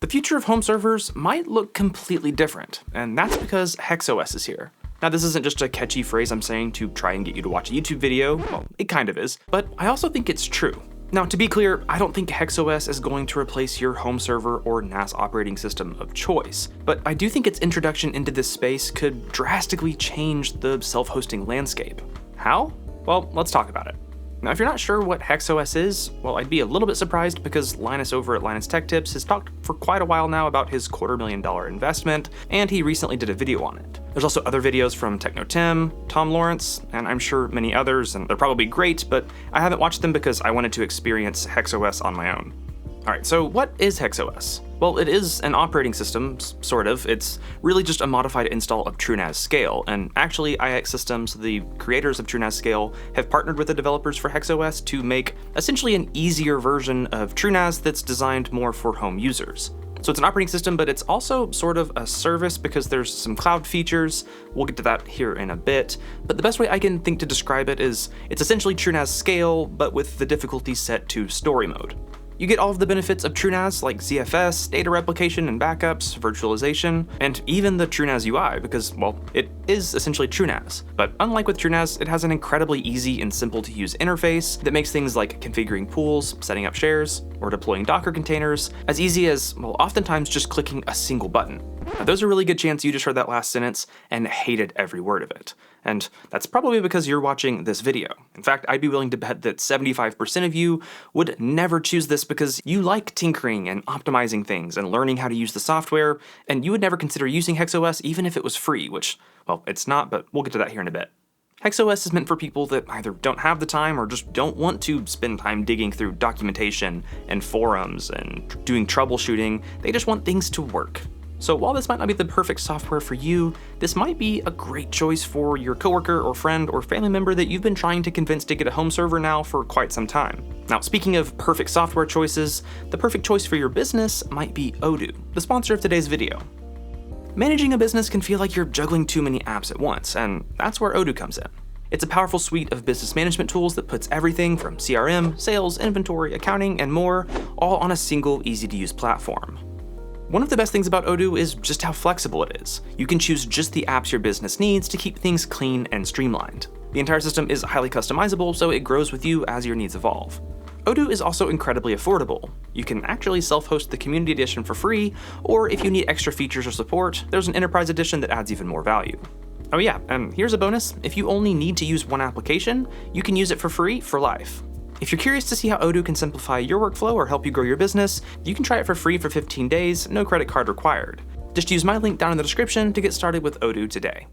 The future of home servers might look completely different, and that's because HexOS is here. Now, this isn't just a catchy phrase I'm saying to try and get you to watch a YouTube video, well, it kind of is, but I also think it's true. Now, to be clear, I don't think HexOS is going to replace your home server or NAS operating system of choice, but I do think its introduction into this space could drastically change the self-hosting landscape. How? Well, let's talk about it. Now, if you're not sure what HexOS is, well, I'd be a little bit surprised because Linus over at Linus Tech Tips has talked for quite a while now about his $250,000 investment, and he recently did a video on it. There's also other videos from Techno Tim, Tom Lawrence, and I'm sure many others, and they're probably great, but I haven't watched them because I wanted to experience HexOS on my own. Alright, so what is HexOS? Well, it is an operating system, sort of. It's really just a modified install of TrueNAS Scale, and actually IX Systems, the creators of TrueNAS Scale, have partnered with the developers for HexOS to make essentially an easier version of TrueNAS that's designed more for home users. So it's an operating system, but it's also sort of a service because there's some cloud features. We'll get to that here in a bit, but the best way I can think to describe it is it's essentially TrueNAS Scale, but with the difficulty set to story mode. You get all of the benefits of TrueNAS like ZFS, data replication and backups, virtualization, and even the TrueNAS UI because, well, it is essentially TrueNAS. But unlike with TrueNAS, it has an incredibly easy and simple to use interface that makes things like configuring pools, setting up shares, or deploying Docker containers as easy as, well, oftentimes just clicking a single button. Now, there's a really good chance you just heard that last sentence and hated every word of it. And that's probably because you're watching this video. In fact, I'd be willing to bet that 75% of you would never choose this because you like tinkering and optimizing things and learning how to use the software, and you would never consider using HexOS even if it was free, which, well, it's not, but we'll get to that here in a bit. HexOS is meant for people that either don't have the time or just don't want to spend time digging through documentation and forums and doing troubleshooting. They just want things to work. So while this might not be the perfect software for you, this might be a great choice for your coworker or friend or family member that you've been trying to convince to get a home server now for quite some time. Now, speaking of perfect software choices, the perfect choice for your business might be Odoo, the sponsor of today's video. Managing a business can feel like you're juggling too many apps at once, and that's where Odoo comes in. It's a powerful suite of business management tools that puts everything from CRM, sales, inventory, accounting, and more, all on a single, easy-to-use platform. One of the best things about Odoo is just how flexible it is. You can choose just the apps your business needs to keep things clean and streamlined. The entire system is highly customizable, so it grows with you as your needs evolve. Odoo is also incredibly affordable. You can actually self-host the Community Edition for free, or if you need extra features or support, there's an Enterprise Edition that adds even more value. Oh yeah, and here's a bonus. If you only need to use one application, you can use it for free for life. If you're curious to see how Odoo can simplify your workflow or help you grow your business, you can try it for free for 15 days, no credit card required. Just use my link down in the description to get started with Odoo today.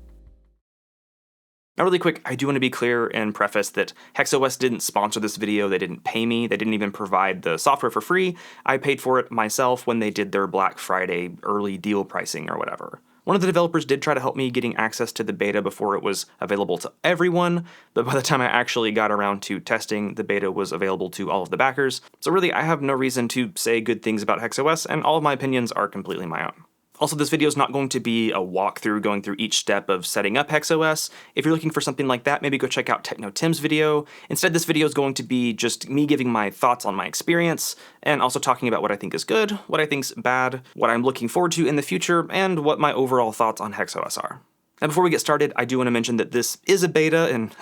Now really quick, I do want to be clear and preface that HexOS didn't sponsor this video, they didn't pay me, they didn't even provide the software for free. I paid for it myself when they did their Black Friday early deal pricing or whatever. One of the developers did try to help me getting access to the beta before it was available to everyone, but by the time I actually got around to testing, the beta was available to all of the backers. So really, I have no reason to say good things about HexOS, and all of my opinions are completely my own. Also, this video is not going to be a walkthrough going through each step of setting up HexOS. If you're looking for something like that, maybe go check out Techno Tim's video. Instead, this video is going to be just me giving my thoughts on my experience, and also talking about what I think is good, what I think's bad, what I'm looking forward to in the future, and what my overall thoughts on HexOS are. Now, before we get started, I do want to mention that this is a beta, and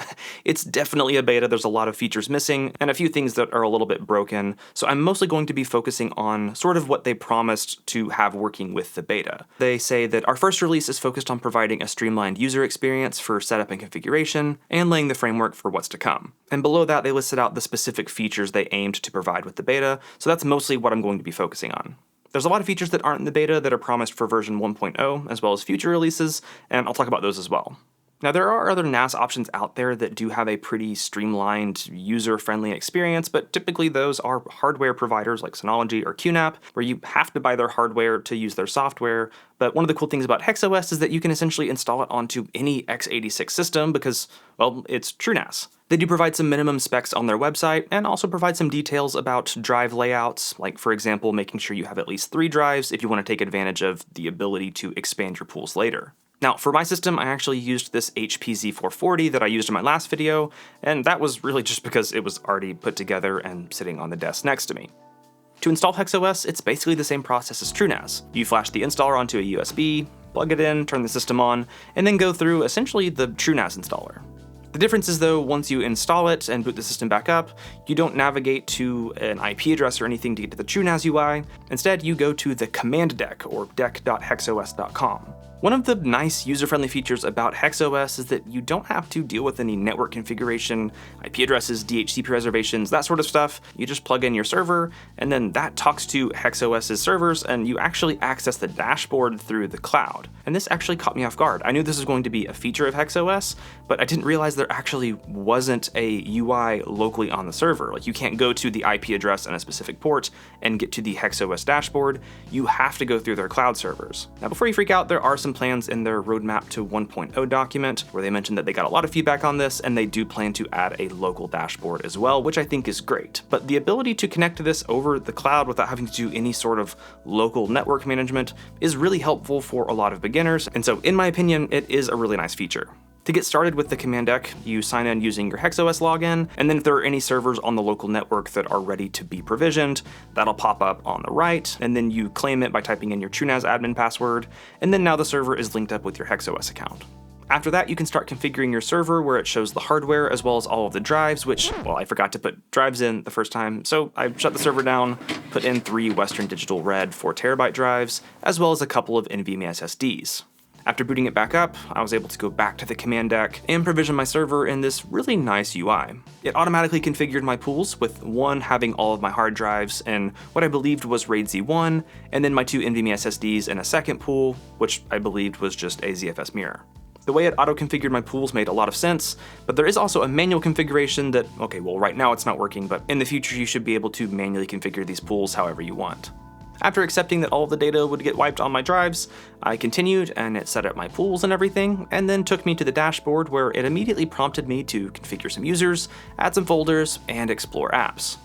it's definitely a beta. There's a lot of features missing, and a few things that are a little bit broken, so I'm mostly going to be focusing on sort of what they promised to have working with the beta. They say that our first release is focused on providing a streamlined user experience for setup and configuration, and laying the framework for what's to come. And below that, they listed out the specific features they aimed to provide with the beta, so that's mostly what I'm going to be focusing on. There's a lot of features that aren't in the beta that are promised for version 1.0, as well as future releases, and I'll talk about those as well. Now, there are other NAS options out there that do have a pretty streamlined, user-friendly experience, but typically those are hardware providers like Synology or QNAP, where you have to buy their hardware to use their software. But one of the cool things about HexOS is that you can essentially install it onto any x86 system because, well, it's TrueNAS. They do provide some minimum specs on their website and also provide some details about drive layouts, like, for example, making sure you have at least 3 drives if you want to take advantage of the ability to expand your pools later. Now, for my system, I actually used this HP Z440 that I used in my last video, and that was really just because it was already put together and sitting on the desk next to me. To install HexOS, it's basically the same process as TrueNAS. You flash the installer onto a USB, plug it in, turn the system on, and then go through essentially the TrueNAS installer. The difference is though, once you install it and boot the system back up, you don't navigate to an IP address or anything to get to the TrueNAS UI. Instead, you go to the command deck or deck.hexos.com. One of the nice user-friendly features about HexOS is that you don't have to deal with any network configuration, IP addresses, DHCP reservations, that sort of stuff. You just plug in your server, and then that talks to HexOS's servers, and you actually access the dashboard through the cloud. And this actually caught me off guard. I knew this was going to be a feature of HexOS, but I didn't realize there actually wasn't a UI locally on the server. Like, you can't go to the IP address and a specific port and get to the HexOS dashboard. You have to go through their cloud servers. Now, before you freak out, there are some plans in their roadmap to 1.0 document where they mentioned that they got a lot of feedback on this, and they do plan to add a local dashboard as well, which I think is great. But the ability to connect to this over the cloud without having to do any sort of local network management is really helpful for a lot of beginners, and so in my opinion, it is a really nice feature. To get started with the command deck, you sign in using your HexOS login, and then if there are any servers on the local network that are ready to be provisioned, that'll pop up on the right, and then you claim it by typing in your TrueNAS admin password, and then now the server is linked up with your HexOS account. After that, you can start configuring your server where it shows the hardware as well as all of the drives, which, well, I forgot to put drives in the first time, so I shut the server down, put in 3 Western Digital Red 4TB drives, as well as a couple of NVMe SSDs. After booting it back up, I was able to go back to the command deck and provision my server in this really nice UI. It automatically configured my pools, with one having all of my hard drives and what I believed was RAID Z1, and then my 2 NVMe SSDs in a second pool, which I believed was just a ZFS mirror. The way it auto-configured my pools made a lot of sense, but there is also a manual configuration that, okay, well right now it's not working, but in the future you should be able to manually configure these pools however you want. After accepting that all of the data would get wiped on my drives, I continued and it set up my pools and everything, and then took me to the dashboard where it immediately prompted me to configure some users, add some folders, and explore apps.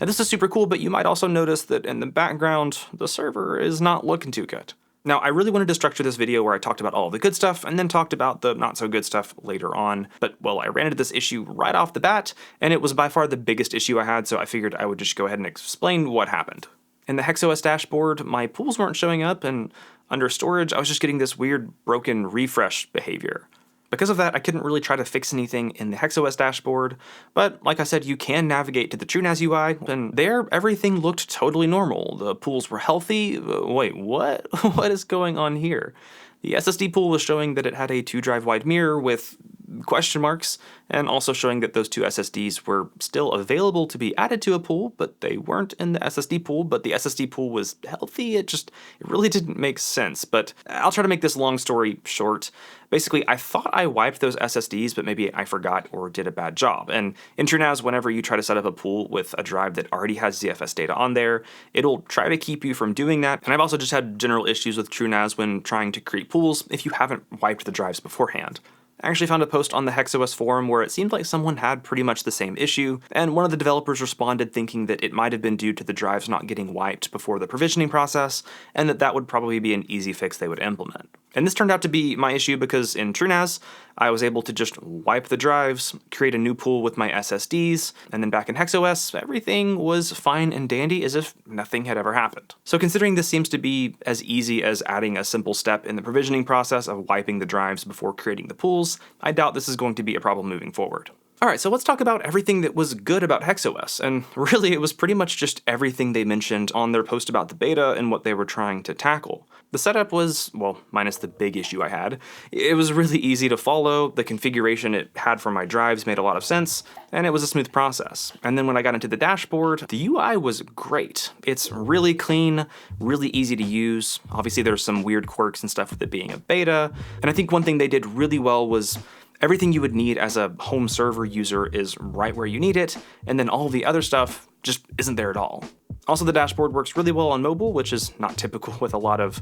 Now this is super cool, but you might also notice that in the background, the server is not looking too good. Now, I really wanted to structure this video where I talked about all the good stuff and then talked about the not so good stuff later on, but well, I ran into this issue right off the bat, and it was by far the biggest issue I had, so I figured I would just go ahead and explain what happened. In the HexOS dashboard, my pools weren't showing up, and under storage, I was just getting this weird broken refresh behavior. Because of that, I couldn't really try to fix anything in the HexOS dashboard, but like I said, you can navigate to the TrueNAS UI, and there, everything looked totally normal. The pools were healthy. Wait, what? What is going on here? The SSD pool was showing that it had a 2-drive wide mirror with question marks, and also showing that those 2 SSDs were still available to be added to a pool, but they weren't in the SSD pool, but the SSD pool was healthy. It really didn't make sense, but I'll try to make this long story short. Basically, I thought I wiped those SSDs, but maybe I forgot or did a bad job. And in TrueNAS, whenever you try to set up a pool with a drive that already has ZFS data on there, it'll try to keep you from doing that. And I've also just had general issues with TrueNAS when trying to create pools if you haven't wiped the drives beforehand. I actually found a post on the HexOS forum where it seemed like someone had pretty much the same issue, and one of the developers responded thinking that it might have been due to the drives not getting wiped before the provisioning process, and that would probably be an easy fix they would implement. And this turned out to be my issue because in TrueNAS, I was able to just wipe the drives, create a new pool with my SSDs, and then back in HexOS, everything was fine and dandy as if nothing had ever happened. So considering this seems to be as easy as adding a simple step in the provisioning process of wiping the drives before creating the pools, I doubt this is going to be a problem moving forward. Alright, so let's talk about everything that was good about HexOS, and really it was pretty much just everything they mentioned on their post about the beta and what they were trying to tackle. The setup was, well, minus the big issue I had, it was really easy to follow, the configuration it had for my drives made a lot of sense, and it was a smooth process. And then when I got into the dashboard, the UI was great. It's really clean, really easy to use. Obviously there's some weird quirks and stuff with it being a beta, and I think one thing they did really well was everything you would need as a home server user is right where you need it, and then all the other stuff just isn't there at all. Also, the dashboard works really well on mobile, which is not typical with a lot of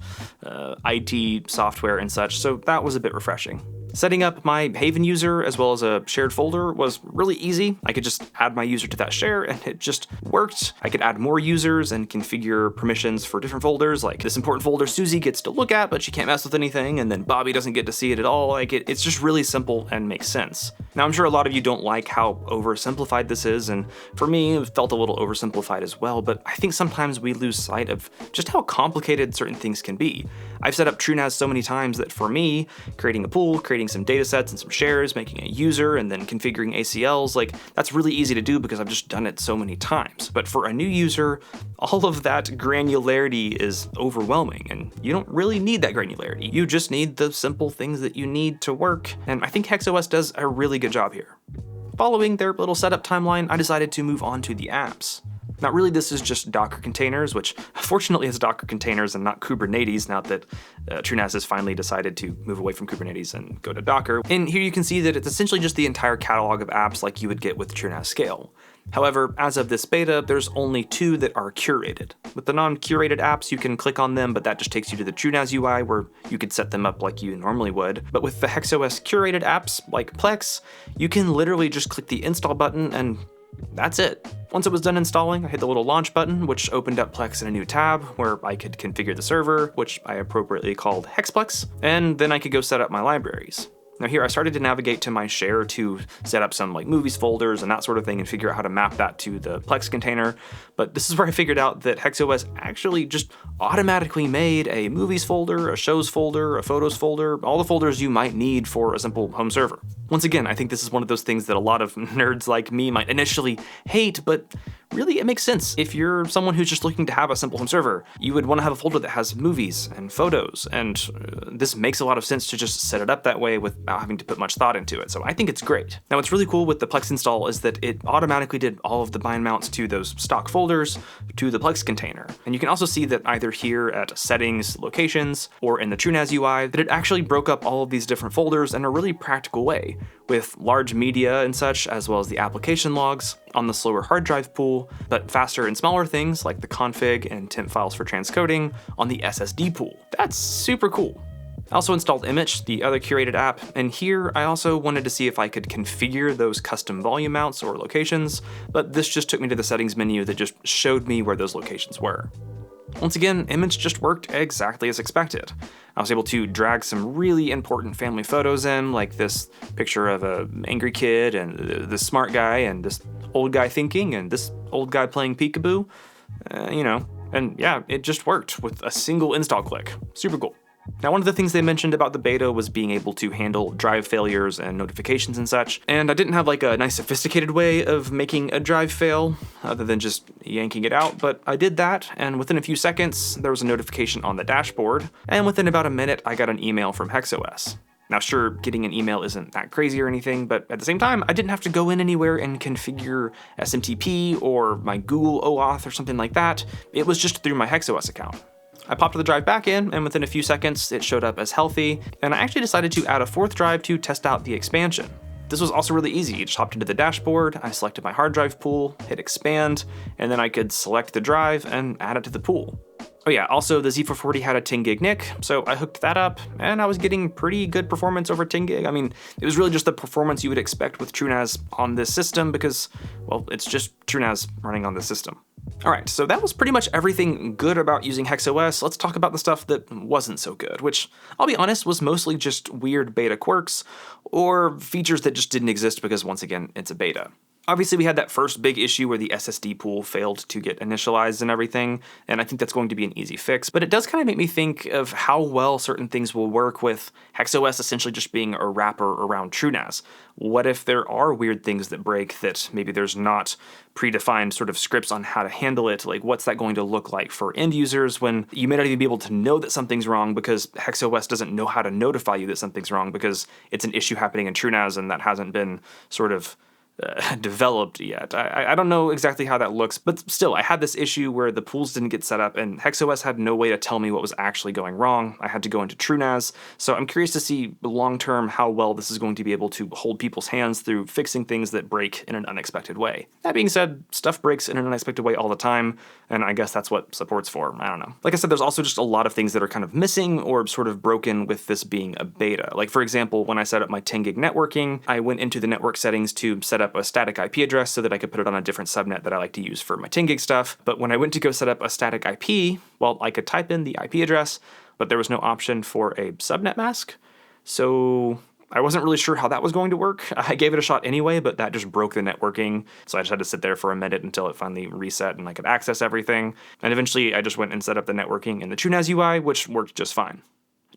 IT software and such, so that was a bit refreshing. Setting up my Haven user as well as a shared folder was really easy. I could just add my user to that share and it just worked. I could add more users and configure permissions for different folders, like this important folder Susie gets to look at, but she can't mess with anything, and then Bobby doesn't get to see it at all. Like it's just really simple and makes sense. Now, I'm sure a lot of you don't like how oversimplified this is, and for me, it felt a little oversimplified as well, but I think sometimes we lose sight of just how complicated certain things can be. I've set up TrueNAS so many times that for me, creating a pool, creating some data sets and some shares, making a user, and then configuring ACLs, like that's really easy to do because I've just done it so many times. But for a new user, all of that granularity is overwhelming, and you don't really need that granularity. You just need the simple things that you need to work, and I think HexOS does a really good job here. Following their little setup timeline, I decided to move on to the apps. Now really this is just Docker containers, which fortunately is Docker containers and not Kubernetes now that TrueNAS has finally decided to move away from Kubernetes and go to Docker. And here you can see that it's essentially just the entire catalog of apps like you would get with TrueNAS Scale. However, as of this beta, there's only 2 that are curated. With the non-curated apps, you can click on them, but that just takes you to the TrueNAS UI where you could set them up like you normally would. But with the HexOS curated apps like Plex, you can literally just click the install button and that's it. Once it was done installing, I hit the little launch button, which opened up Plex in a new tab where I could configure the server, which I appropriately called HexPlex, and then I could go set up my libraries. Now here I started to navigate to my share to set up some like movies folders and that sort of thing and figure out how to map that to the Plex container. But this is where I figured out that HexOS actually just automatically made a movies folder, a shows folder, a photos folder, all the folders you might need for a simple home server. Once again, I think this is one of those things that a lot of nerds like me might initially hate, but really it makes sense. If you're someone who's just looking to have a simple home server, you would want to have a folder that has movies and photos, and this makes a lot of sense to just set it up that way without having to put much thought into it. So I think it's great. Now what's really cool with the Plex install is that it automatically did all of the bind mounts to those stock folders to the Plex container. And you can also see that either here at settings, locations, or in the TrueNAS UI, that it actually broke up all of these different folders in a really practical way, with large media and such, as well as the application logs on the slower hard drive pool, but faster and smaller things like the config and temp files for transcoding on the SSD pool. That's super cool. I also installed Image, the other curated app, and here I also wanted to see if I could configure those custom volume mounts or locations, but this just took me to the settings menu that just showed me where those locations were. Once again, Image just worked exactly as expected. I was able to drag some really important family photos in, like this picture of an angry kid and this smart guy and this old guy thinking and this old guy playing peekaboo, and yeah, it just worked with a single install click. Super cool. Now, one of the things they mentioned about the beta was being able to handle drive failures and notifications and such, and I didn't have like a nice sophisticated way of making a drive fail other than just yanking it out, but I did that, and within a few seconds, there was a notification on the dashboard, and within about a minute, I got an email from HexOS. Now sure, getting an email isn't that crazy or anything, but at the same time, I didn't have to go in anywhere and configure SMTP or my Google OAuth or something like that. It was just through my HexOS account. I popped the drive back in, and within a few seconds, it showed up as healthy, and I actually decided to add a 4th drive to test out the expansion. This was also really easy. You just hopped into the dashboard, I selected my hard drive pool, hit expand, and then I could select the drive and add it to the pool. Oh yeah, also the Z440 had a 10 gig NIC, so I hooked that up, and I was getting pretty good performance over 10 gig. I mean, it was really just the performance you would expect with TrueNAS on this system because, well, it's just TrueNAS running on this system. All right, so that was pretty much everything good about using HexOS. Let's talk about the stuff that wasn't so good, which, I'll be honest, was mostly just weird beta quirks or features that just didn't exist because, once again, it's a beta. Obviously, we had that first big issue where the SSD pool failed to get initialized and everything, and I think that's going to be an easy fix, but it does kind of make me think of how well certain things will work with HexOS essentially just being a wrapper around TrueNAS. What if there are weird things that break that maybe there's not predefined sort of scripts on how to handle it? Like, what's that going to look like for end users when you may not even be able to know that something's wrong because HexOS doesn't know how to notify you that something's wrong because it's an issue happening in TrueNAS and that hasn't been sort of developed yet. I don't know exactly how that looks, but still, I had this issue where the pools didn't get set up, and HexOS had no way to tell me what was actually going wrong. I had to go into TrueNAS, so I'm curious to see long-term how well this is going to be able to hold people's hands through fixing things that break in an unexpected way. That being said, stuff breaks in an unexpected way all the time, and I guess that's what support's for. I don't know. Like I said, there's also just a lot of things that are kind of missing or sort of broken with this being a beta. Like, for example, when I set up my 10 gig networking, I went into the network settings to set up a static IP address so that I could put it on a different subnet that I like to use for my 10 gig stuff. But when I went to go set up a static IP, well, I could type in the IP address, but there was no option for a subnet mask. So I wasn't really sure how that was going to work. I gave it a shot anyway, but that just broke the networking. So I just had to sit there for a minute until it finally reset and I could access everything. And eventually I just went and set up the networking in the TrueNAS UI, which worked just fine.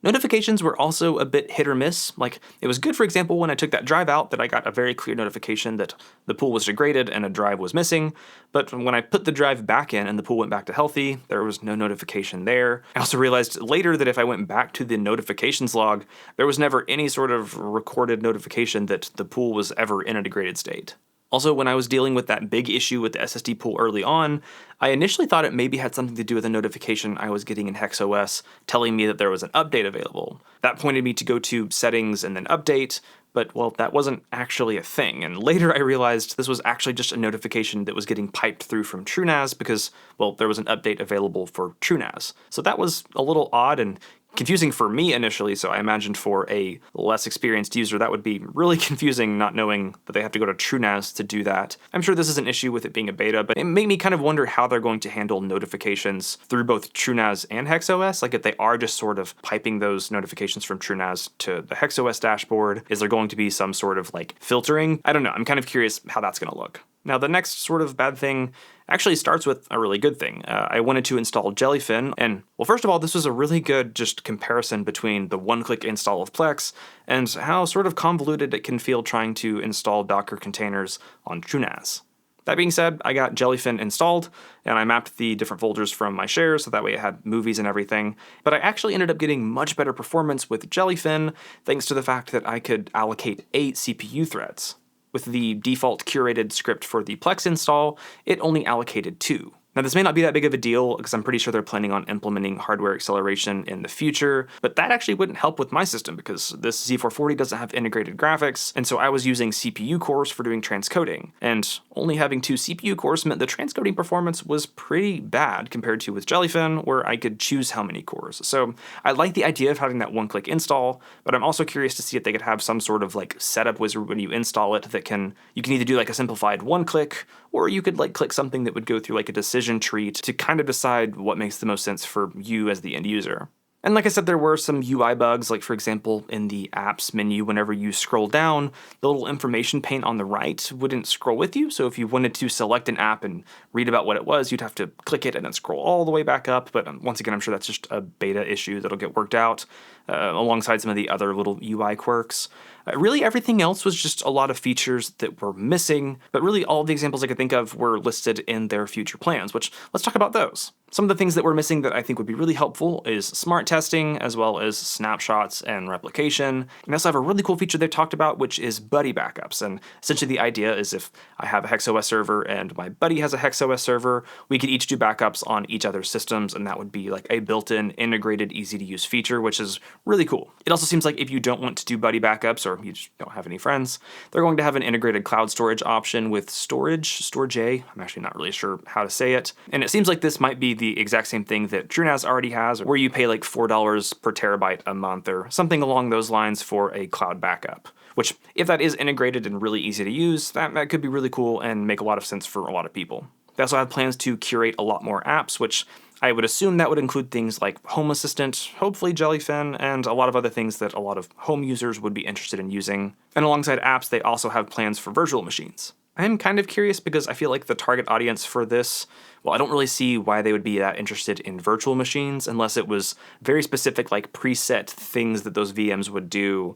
Notifications were also a bit hit or miss. Like, it was good, for example, when I took that drive out that I got a very clear notification that the pool was degraded and a drive was missing, but when I put the drive back in and the pool went back to healthy, there was no notification there. I also realized later that if I went back to the notifications log, there was never any sort of recorded notification that the pool was ever in a degraded state. Also, when I was dealing with that big issue with the SSD pool early on, I initially thought it maybe had something to do with a notification I was getting in HexOS telling me that there was an update available. That pointed me to go to settings and then update, but well, that wasn't actually a thing. And later I realized this was actually just a notification that was getting piped through from TrueNAS because, well, there was an update available for TrueNAS. So that was a little odd and confusing for me initially, so I imagined for a less experienced user that would be really confusing not knowing that they have to go to TrueNAS to do that. I'm sure this is an issue with it being a beta, but it made me kind of wonder how they're going to handle notifications through both TrueNAS and HexOS. Like, if they are just sort of piping those notifications from TrueNAS to the HexOS dashboard, is there going to be some sort of like filtering? I don't know. I'm kind of curious how that's going to look. Now, the next sort of bad thing actually starts with a really good thing. I wanted to install Jellyfin, and well, first of all, this was a really good just comparison between the one-click install of Plex and how sort of convoluted it can feel trying to install Docker containers on TrueNAS. That being said, I got Jellyfin installed, and I mapped the different folders from my shares so that way it had movies and everything, but I actually ended up getting much better performance with Jellyfin thanks to the fact that I could allocate 8 CPU threads. With the default curated script for the Plex install, it only allocated 2. Now, this may not be that big of a deal because I'm pretty sure they're planning on implementing hardware acceleration in the future, but that actually wouldn't help with my system because this Z440 doesn't have integrated graphics, and so I was using CPU cores for doing transcoding, and only having 2 CPU cores meant the transcoding performance was pretty bad compared to with Jellyfin, where I could choose how many cores. So I like the idea of having that one-click install, but I'm also curious to see if they could have some sort of like setup wizard when you install it that you can either do like a simplified one-click, or you could like click something that would go through like a decision tree to kind of decide what makes the most sense for you as the end user. And like I said, there were some UI bugs, like for example, in the apps menu, whenever you scroll down, the little information pane on the right wouldn't scroll with you. So if you wanted to select an app and read about what it was, you'd have to click it and then scroll all the way back up. But once again, I'm sure that's just a beta issue that'll get worked out alongside some of the other little UI quirks. Really, everything else was just a lot of features that were missing, but really all of the examples I could think of were listed in their future plans, which let's talk about those. Some of the things that were missing that I think would be really helpful is smart testing, as well as snapshots and replication. And they also have a really cool feature they've talked about, which is buddy backups. And essentially the idea is if I have a HexOS server and my buddy has a HexOS server, we could each do backups on each other's systems, and that would be like a built-in, integrated, easy-to-use feature, which is really cool. It also seems like if you don't want to do buddy backups, or you just don't have any friends, they're going to have an integrated cloud storage option with Storage. I'm actually not really sure how to say it. And it seems like this might be the exact same thing that TrueNAS already has, where you pay like $4 per terabyte a month or something along those lines for a cloud backup. Which, if that is integrated and really easy to use, that could be really cool and make a lot of sense for a lot of people. They also have plans to curate a lot more apps, which I would assume that would include things like Home Assistant, hopefully Jellyfin, and a lot of other things that a lot of home users would be interested in using. And alongside apps, they also have plans for virtual machines. I'm kind of curious because I feel like the target audience for this, well, I don't really see why they would be that interested in virtual machines unless it was very specific, like preset things that those VMs would do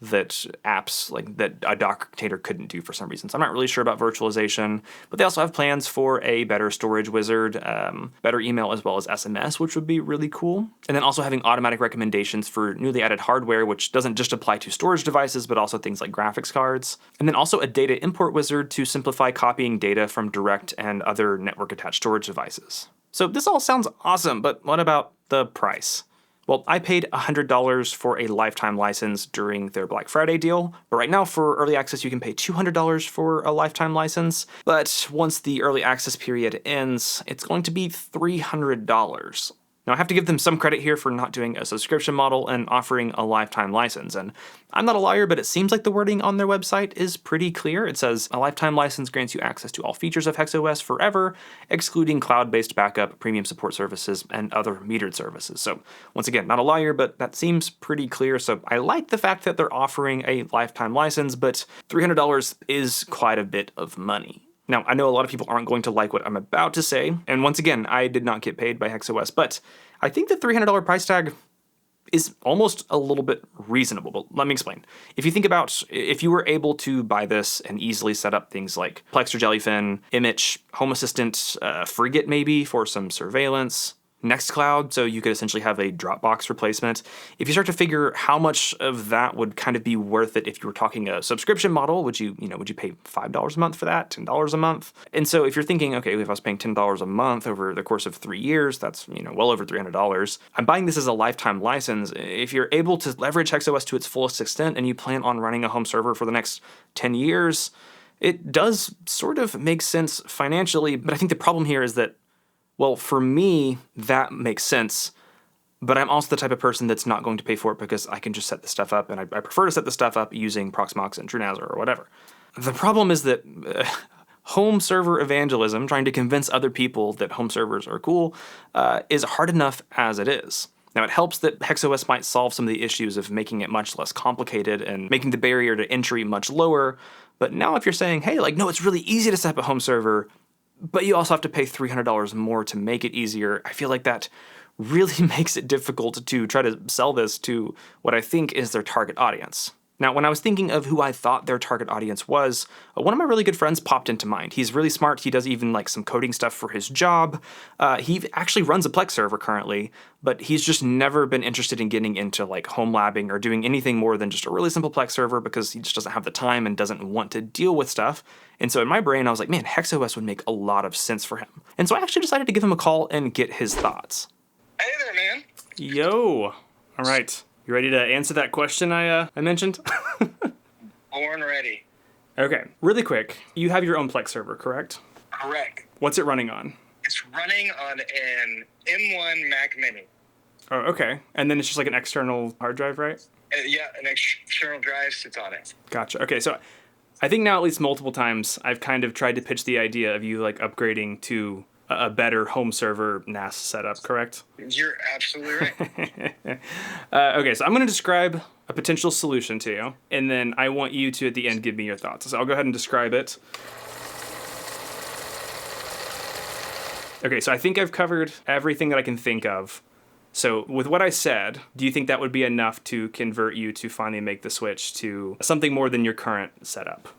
that apps like that a Docker container couldn't do for some reason. So I'm not really sure about virtualization, but they also have plans for a better storage wizard, better email as well as SMS, which would be really cool. And then also having automatic recommendations for newly added hardware, which doesn't just apply to storage devices, but also things like graphics cards. And then also a data import wizard to simplify copying data from direct and other network attached storage devices. So this all sounds awesome, but what about the price? Well, I paid $100 for a lifetime license during their Black Friday deal, but right now for early access you can pay $200 for a lifetime license, but once the early access period ends, it's going to be $300. Now, I have to give them some credit here for not doing a subscription model and offering a lifetime license. And I'm not a lawyer, but it seems like the wording on their website is pretty clear. It says, a lifetime license grants you access to all features of HexOS forever, excluding cloud-based backup, premium support services, and other metered services. So once again, not a lawyer, but that seems pretty clear. So I like the fact that they're offering a lifetime license, but $300 is quite a bit of money. Now, I know a lot of people aren't going to like what I'm about to say, and once again, I did not get paid by HexOS, but I think the $300 price tag is almost a little bit reasonable, but let me explain. If you think about if you were able to buy this and easily set up things like Plex or Jellyfin, Image, Home Assistant, Frigate maybe for some surveillance, Nextcloud, so you could essentially have a Dropbox replacement. If you start to figure how much of that would kind of be worth it if you were talking a subscription model, would you pay $5 a month for that, $10 a month? And so if you're thinking, okay, if I was paying $10 a month over the course of 3 years, that's well over $300. I'm buying this as a lifetime license. If you're able to leverage HexOS to its fullest extent and you plan on running a home server for the next 10 years, it does sort of make sense financially, but I think the problem here is that, well, for me, that makes sense, but I'm also the type of person that's not going to pay for it because I can just set the stuff up, and I prefer to set the stuff up using Proxmox and TrueNAS or whatever. The problem is that home server evangelism, trying to convince other people that home servers are cool, is hard enough as it is. Now, it helps that HexOS might solve some of the issues of making it much less complicated and making the barrier to entry much lower, but now if you're saying, hey, no, it's really easy to set up a home server, but you also have to pay $300 more to make it easier, I feel like that really makes it difficult to try to sell this to what I think is their target audience. Now, when I was thinking of who I thought their target audience was, one of my really good friends popped into mind. He's really smart. He does even some coding stuff for his job. He actually runs a Plex server currently, but he's just never been interested in getting into home labbing or doing anything more than just a really simple Plex server because he just doesn't have the time and doesn't want to deal with stuff. And so in my brain, I was like, man, HexOS would make a lot of sense for him. And so I actually decided to give him a call and get his thoughts. Hey there, man. Yo. All right. You ready to answer that question I mentioned? Born ready. Okay, really quick. You have your own Plex server, correct? Correct. What's it running on? It's running on an M1 Mac Mini. Oh, okay. And then it's just an external hard drive, right? Yeah, an external drive sits on it. Gotcha. Okay, so I think now at least multiple times I've kind of tried to pitch the idea of you upgrading to a better home server NAS setup, correct? You're absolutely right. Okay, so I'm going to describe a potential solution to you, and then I want you to, at the end, give me your thoughts. So I'll go ahead and describe it. Okay, so I think I've covered everything that I can think of. So with what I said, do you think that would be enough to convert you to finally make the switch to something more than your current setup?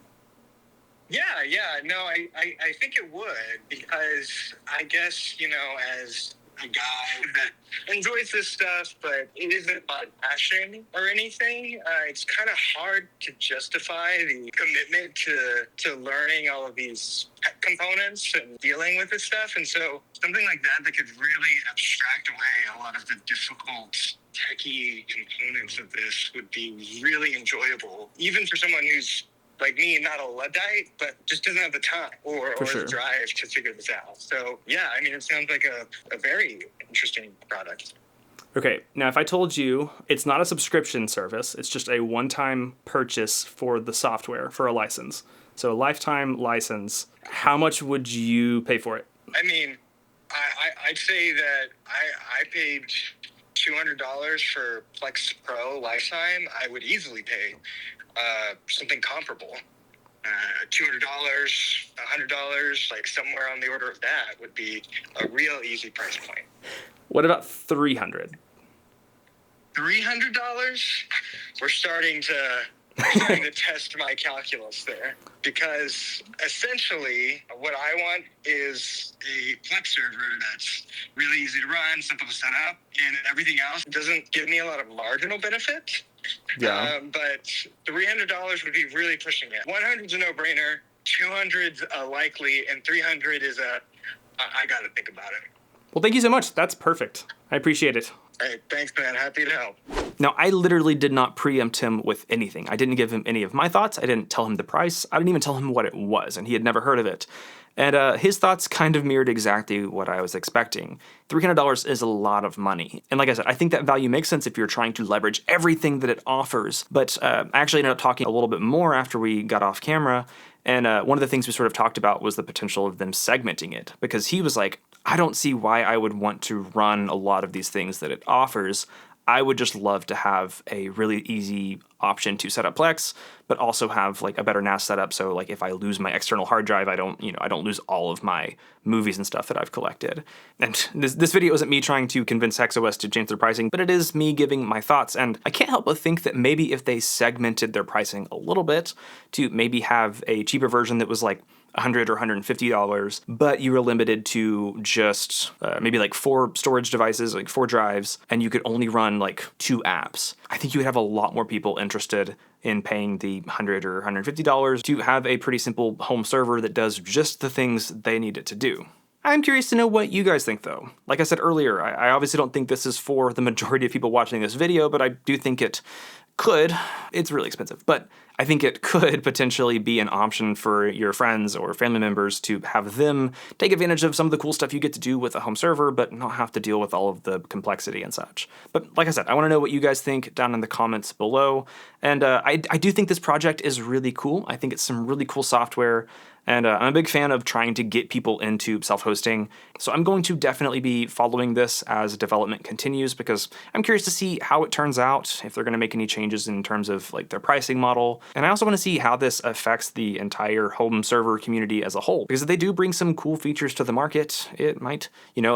Yeah, no, I think it would, because I guess, as a guy that enjoys this stuff, but it isn't about passion or anything, it's kind of hard to justify the commitment to learning all of these tech components and dealing with this stuff. And so something like that could really abstract away a lot of the difficult techie components of this would be really enjoyable, even for someone who's like me, not a Luddite, but just doesn't have the time or the drive to figure this out. So, yeah, it sounds like a very interesting product. Okay, now if I told you it's not a subscription service, it's just a one-time purchase for the software, for a license. So a lifetime license, how much would you pay for it? I'd say that I paid $200 for Plex Pro lifetime. I would easily pay something comparable. $200, $100, somewhere on the order of that would be a real easy price point. What about $300? $300? We're starting to trying to test my calculus there, because essentially what I want is a Plex server that's really easy to run, simple to set up, and everything else doesn't give me a lot of marginal benefit. Yeah. But $300 would be really pushing it. 100 is a no-brainer, 200's likely, and 300 is I got to think about it. Well, thank you so much. That's perfect. I appreciate it. Hey, thanks, man. Happy to help. Now, I literally did not preempt him with anything. I didn't give him any of my thoughts. I didn't tell him the price. I didn't even tell him what it was, and he had never heard of it. And his thoughts kind of mirrored exactly what I was expecting. $300 is a lot of money. And like I said, I think that value makes sense if you're trying to leverage everything that it offers. But I actually ended up talking a little bit more after we got off camera. And one of the things we sort of talked about was the potential of them segmenting it. Because he was like, I don't see why I would want to run a lot of these things that it offers. I would just love to have a really easy option to set up Plex, but also have like a better NAS setup. So like if I lose my external hard drive, I don't lose all of my movies and stuff that I've collected. And this video isn't me trying to convince HexOS to change their pricing, but it is me giving my thoughts. And I can't help but think that maybe if they segmented their pricing a little bit to maybe have a cheaper version that was like $100 or $150, but you were limited to just maybe like 4 storage devices, like 4 drives, and you could only run like 2 apps. I think you would have a lot more people interested in paying the $100 or $150 to have a pretty simple home server that does just the things they need it to do. I'm curious to know what you guys think, though. Like I said earlier, I obviously don't think this is for the majority of people watching this video, but I do think it could. It's really expensive, but I think it could potentially be an option for your friends or family members to have them take advantage of some of the cool stuff you get to do with a home server, but not have to deal with all of the complexity and such. But like I said, I want to know what you guys think down in the comments below. And I do think this project is really cool. I think it's some really cool software. And I'm a big fan of trying to get people into self-hosting. So I'm going to definitely be following this as development continues because I'm curious to see how it turns out, if they're going to make any changes in terms of like their pricing model. And I also want to see how this affects the entire home server community as a whole. Because if they do bring some cool features to the market, it might,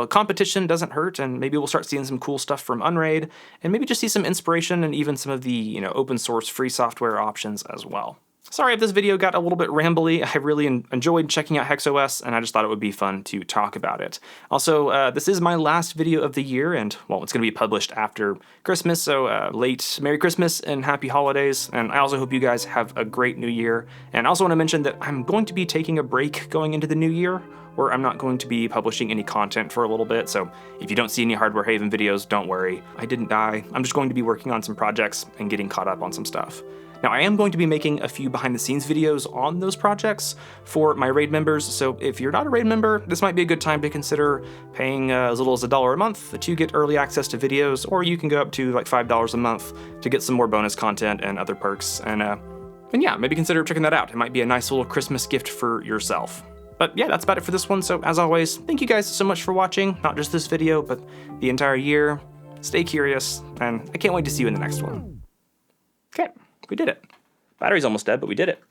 competition doesn't hurt, and maybe we'll start seeing some cool stuff from Unraid, and maybe just see some inspiration and even some of the, open source free software options as well. Sorry if this video got a little bit rambly. I really enjoyed checking out HexOS, and I just thought it would be fun to talk about it. Also, this is my last video of the year, and, well, it's going to be published after Christmas, so late Merry Christmas and Happy Holidays, and I also hope you guys have a great New Year. And I also want to mention that I'm going to be taking a break going into the new year, where I'm not going to be publishing any content for a little bit, so if you don't see any Hardware Haven videos, don't worry. I didn't die. I'm just going to be working on some projects and getting caught up on some stuff. Now, I am going to be making a few behind-the-scenes videos on those projects for my raid members, so if you're not a raid member, this might be a good time to consider paying as little as $1 a month to get early access to videos, or you can go up to like $5 a month to get some more bonus content and other perks, and yeah, maybe consider checking that out. It might be a nice little Christmas gift for yourself. But yeah, that's about it for this one, so as always, thank you guys so much for watching, not just this video, but the entire year. Stay curious, and I can't wait to see you in the next one. Okay. We did it. Battery's almost dead, but we did it.